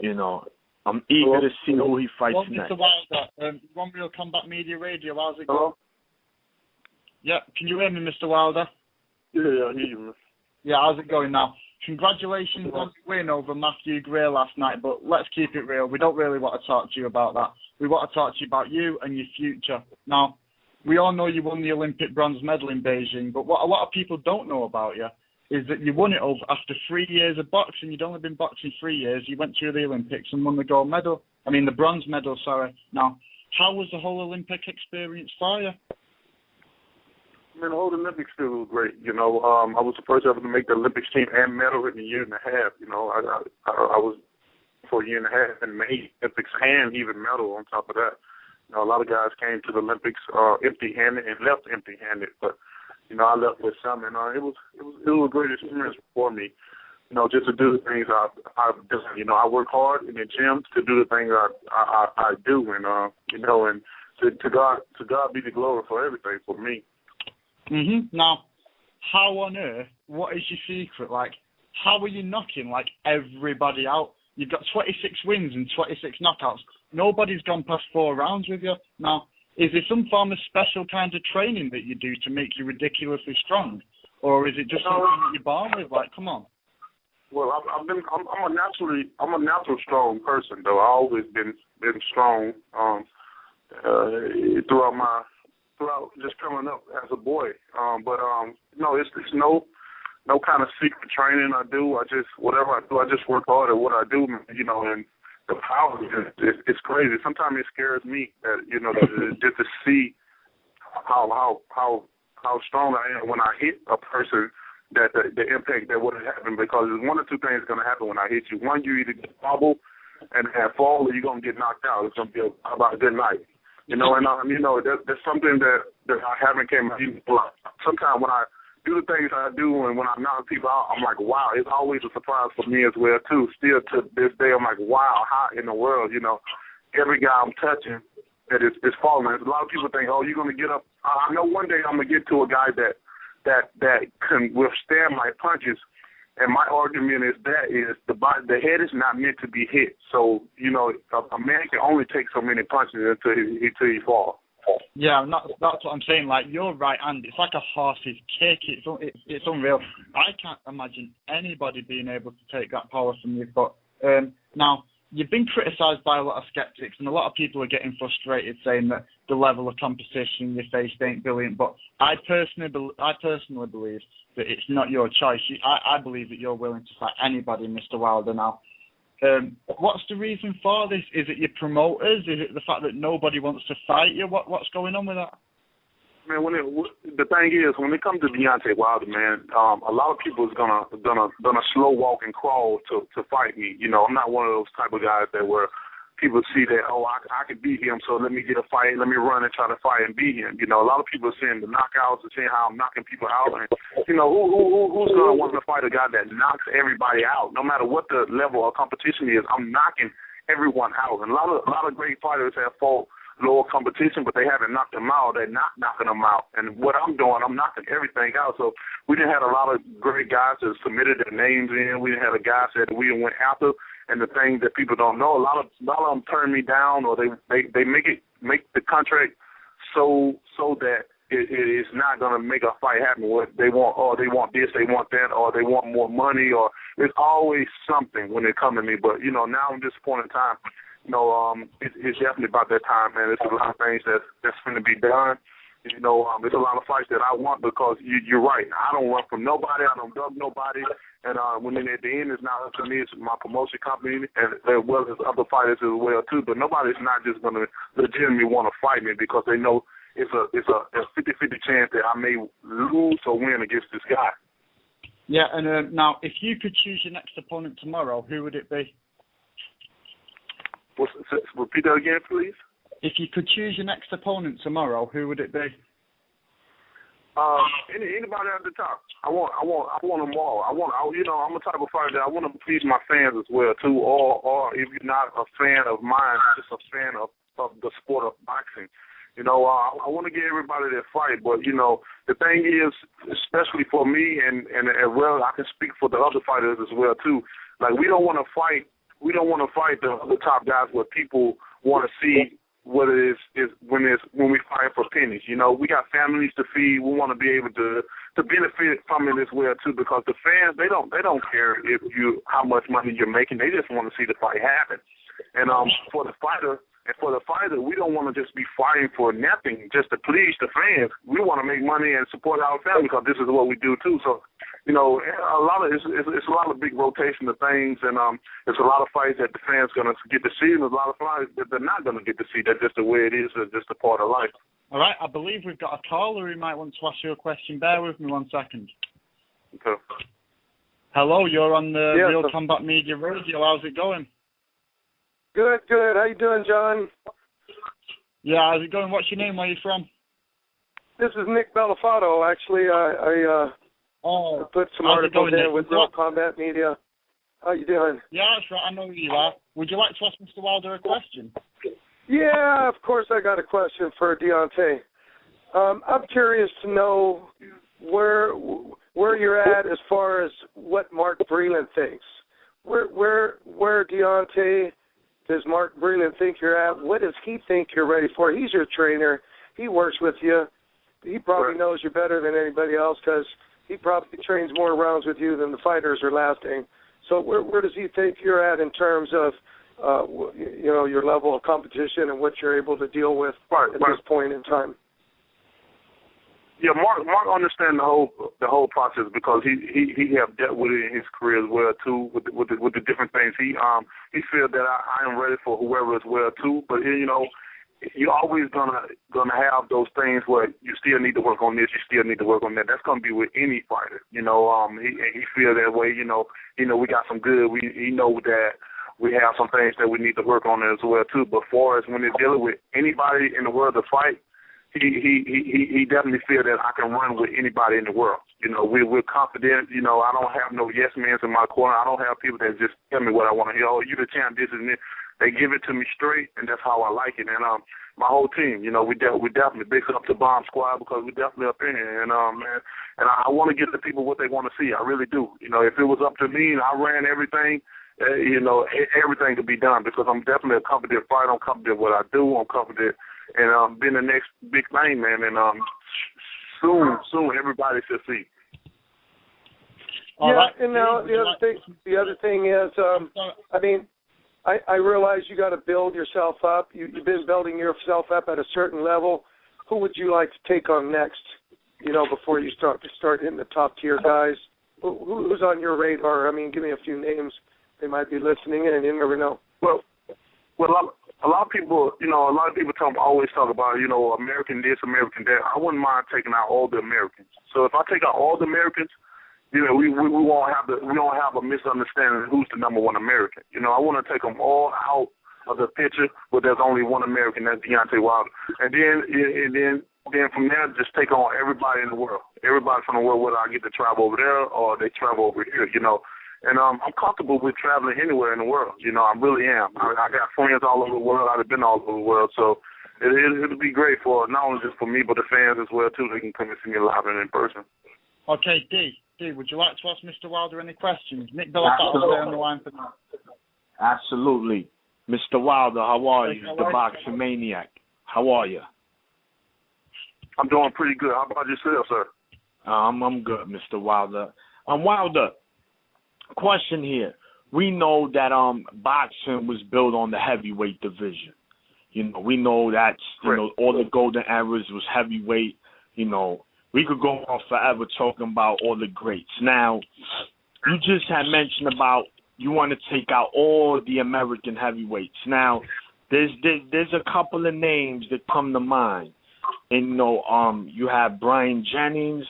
You know, I'm eager to see who he fights next. Mr. Wilder, One Real Combat Media Radio, how's it going? Hello? Yeah, can you hear me, Mr. Wilder? Yeah, I hear you, man. Yeah, how's it going now? Congratulations on the win over Matthew Gray last night, but let's keep it real. We don't really want to talk to you about that. We want to talk to you about you and your future. Now, we all know you won the Olympic bronze medal in Beijing, but what a lot of people don't know about you is that you won it over after 3 years of boxing. You'd only been boxing 3 years. You went to the Olympics and won the the bronze medal, sorry. Now, how was the whole Olympic experience for you? Man, the whole Olympic experience was great. You know, I was the first ever to make the Olympics team and medal in a year and a half. You know, I was for a year and a half and made Olympics and even medal on top of that. You know, a lot of guys came to the Olympics empty-handed and left empty-handed, but you know, I left with some, and it was a great experience for me. You know, just to do the things I work hard in the gym to do the things I do, and you know, and to God be the glory for everything for me. Now, how on earth? What is your secret? Like, how are you knocking like everybody out? You've got 26 wins and 26 knockouts. Nobody's gone past 4 rounds with you. Now, is there some form of special kind of training that you do to make you ridiculously strong, or is it just something that you're born with? Like, come on. Well, I'm a natural strong person though. I've always been strong throughout just coming up as a boy. No, it's no kind of secret training I do. Whatever I do, I just work hard at what I do, you know, and the power it's crazy. Sometimes it scares me that, you know, just to see how strong I am when I hit a person, that the impact that would have happened, because there's one or two things going to happen when I hit you. One, you either get wobble and fall, or you're going to get knocked out. It's going to be about a good night. You know, and you know, there's something that I haven't came out. Sometimes when I do the things I do and when I knock people out, I'm like, wow, it's always a surprise for me as well, too. Still to this day, I'm like, wow, how in the world, you know, every guy I'm touching that is falling. A lot of people think, oh, you're going to get up. I know one day I'm going to get to a guy that can withstand my punches. And my argument is the head is not meant to be hit. So, you know, a man can only take so many punches until he falls. Yeah, that's what I'm saying. Like, your right hand, it's like a horse's kick. It's unreal. I can't imagine anybody being able to take that power from you. But now, you've been criticised by a lot of skeptics, and a lot of people are getting frustrated saying that the level of competition you faced ain't brilliant. But I personally believe that it's not your choice. I believe that you're willing to fight anybody, Mr. Wilder. Now, what's the reason for this? Is it your promoters? Is it the fact that nobody wants to fight you? What's going on with that? Man, the thing is, when it comes to Deontay Wilder, man, a lot of people is gonna slow walk and crawl to fight me. You know, I'm not one of those type of guys that where people see that, oh, I can beat him, so let me get a fight, let me run and try to fight and beat him. You know, a lot of people are seeing the knockouts and seeing how I'm knocking people out, and you know, who's gonna want to fight a guy that knocks everybody out? No matter what the level of competition is, I'm knocking everyone out. And a lot of great fighters have fought lower competition, but they haven't knocked them out. They're not knocking them out. And what I'm doing, I'm knocking everything out. So we didn't have a lot of great guys that submitted their names in. We didn't have a guy that we went after. And the thing that people don't know, a lot of them turn me down, or they make the contract so that it is not going to make a fight happen. What they want, or they want this, they want that, or they want more money, or there's always something when they come to me. But you know, now I'm disappointed in time. You know, it's definitely about that time, man. There's a lot of things that's going to be done. You know, there's a lot of fights that I want, because you're right. I don't run from nobody. I don't dub nobody. And when at the end, it's not up to me. It's my promotion company, and as well as other fighters as well too. But nobody's not just going to legitimately want to fight me, because they know it's a 50-50 chance that I may lose or win against this guy. Yeah, and now if you could choose your next opponent tomorrow, who would it be? Repeat that again, please. If you could choose your next opponent tomorrow, who would it be? Anybody at the top. I want them all. You know, I'm a type of fighter that I want to please my fans as well too. Or if you're not a fan of mine, just a fan of the sport of boxing. You know, I want to get everybody that fight, but you know, the thing is, especially for me, and as well, I can speak for the other fighters as well too. Like, we don't want to fight we don't want to fight the top guys where people want to see what it is when we fight for pennies. You know, we got families to feed. We want to be able to benefit from it as well too, because the fans they don't care if how much money you're making. They just want to see the fight happen. And for the fighter, we don't want to just be fighting for nothing just to please the fans. We want to make money and support our family because this is what we do too. So, you know, it's a lot of big rotation of things, and it's a lot of fights that the fans gonna get to see, and there's a lot of fights that they're not gonna get to see. That's just the way it is. It's just a part of life. All right, I believe we've got a caller who might want to ask you a question. Bear with me 1 second. Okay. Hello, you're on the Real Combat Media Radio. How's it going? Good. How you doing, John? Yeah, how's it going? What's your name? Where are you from? This is Nick Bellafato. Actually, I put some articles in with Real Combat Media. How you doing? Yeah, that's right. I know who you are. Would you like to ask Mr. Wilder a question? Yeah, of course I got a question for Deontay. I'm curious to know where you're at as far as what Mark Breland thinks. Where Deontay does Mark Breland think you're at? What does he think you're ready for? He's your trainer. He works with you. He probably knows you better than anybody else because he probably trains more rounds with you than the fighters are lasting. So where does he think you're at in terms of your level of competition and what you're able to deal with at this point in time? Yeah, Mark understands the whole process because he have dealt with it in his career as well too, with the different things. He feels that I am ready for whoever as well too. But you know, you're always gonna have those things where you still need to work on this, you still need to work on that. That's gonna be with any fighter. You know, he feels that way. You know, we got some good. He know that we have some things that we need to work on as well too. But far as when they're dealing with anybody in the world to fight, he definitely feel that I can run with anybody in the world. You know, we're confident. You know, I don't have no yes men in my corner. I don't have people that just tell me what I want to hear. Oh, you the champ, this and this. They give it to me straight, and that's how I like it. And my whole team, you know, we definitely big up the Bomb Squad because we definitely up in here. And man, and I want to get the people what they want to see. I really do. You know, if it was up to me and I ran everything, you know, everything could be done because I'm definitely a competent fighter. I'm competent what I do. I'm competent. And being the next big thing, man, and soon everybody should see. And now the other thing is, I mean, I realize you got to build yourself up. You've been building yourself up at a certain level. Who would you like to take on next? You know, before you start hitting the top tier guys, who's on your radar? I mean, give me a few names. They might be listening in, and you never know. Well, a lot of people, you know, always talk about, you know, American this, American that. I wouldn't mind taking out all the Americans. So if I take out all the Americans, you know, we won't have a misunderstanding of who's the number one American. You know, I want to take them all out of the picture, but there's only one American, that's Deontay Wilder. And then from there, just take on everybody in the world. Everybody from the world, whether I get to travel over there or they travel over here, you know. And I'm comfortable with traveling anywhere in the world. You know, I really am. I got friends all over the world. I've been all over the world. So it'll be great for not only just for me, but the fans as well, too. They can come and see me live and in person. Okay, D, would you like to ask Mr. Wilder any questions? Nick Bellafato, stay on the line for now. Absolutely. Mr. Wilder, how are you? The Boxing Maniac. How are you? I'm doing pretty good. How about yourself, sir? I'm good, Mr. Wilder. Wilder, question here. We know that boxing was built on the heavyweight division. You know, we know that all the golden eras was heavyweight. You know, we could go on forever talking about all the greats. Now, you just had mentioned about you want to take out all the American heavyweights. Now, there's a couple of names that come to mind. And, you know, you have Brian Jennings.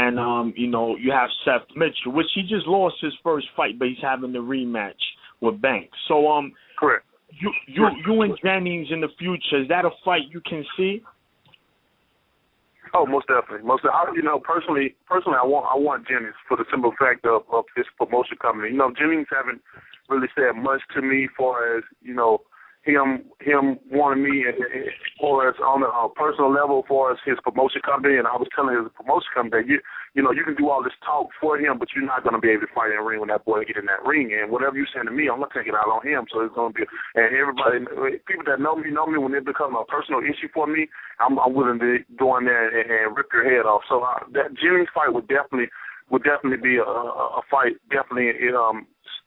And, you know, you have Seth Mitchell, which he just lost his first fight, but he's having the rematch with Banks. So, correct. You and Jennings in the future, is that a fight you can see? Oh, most definitely. You know, personally, I want Jennings for the simple fact of his promotion company. You know, Jennings haven't really said much to me as far as, you know, him wanting me as far as on a personal level, as far as his promotion company, and I was telling his promotion company that you know you can do all this talk for him, but you're not going to be able to fight in the ring when that boy get in that ring. And whatever you saying to me, I'm going to take it out on him. So it's going to be, and everybody, people that know me when it becomes a personal issue for me, I'm willing to go in there and rip your head off. So that Jennings fight would definitely be a fight, definitely.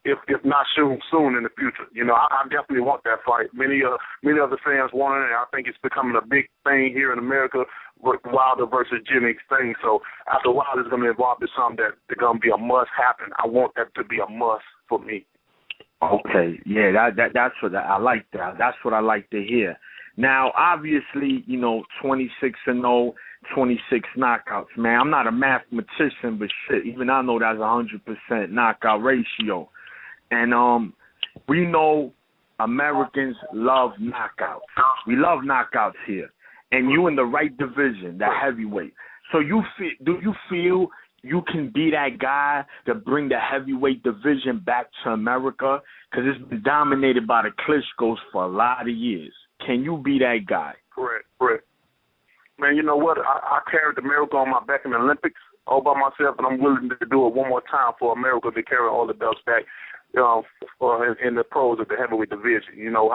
If not soon in the future. You know, I definitely want that fight. Many other fans want it, and I think it's becoming a big thing here in America with Wilder versus Jennings thing. So after Wilder's going to be involved in something that's going to be a must happen, I want that to be a must for me. Okay, yeah, that's what I like. That's what I like to hear. Now, obviously, you know, 26-0, 26 knockouts, man. I'm not a mathematician, but shit, even I know that's 100% knockout ratio. And we know Americans love knockouts. We love knockouts here. And you in the right division, that heavyweight. So do you feel you can be that guy to bring the heavyweight division back to America? Because it's been dominated by the Klitschko's for a lot of years. Can you be that guy? Correct. Man, you know what? I carried America on my back in the Olympics all by myself, and I'm willing to do it one more time for America to carry all the belts back. In the pros of the heavyweight division. You know,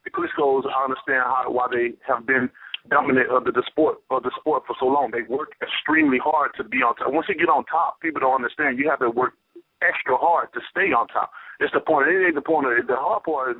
the Klitschko's, I understand why they have been dominant of the sport for so long. They work extremely hard to be on top. Once you get on top, people don't understand. You have to work extra hard to stay on top. It's the point. It ain't the point. The hard part is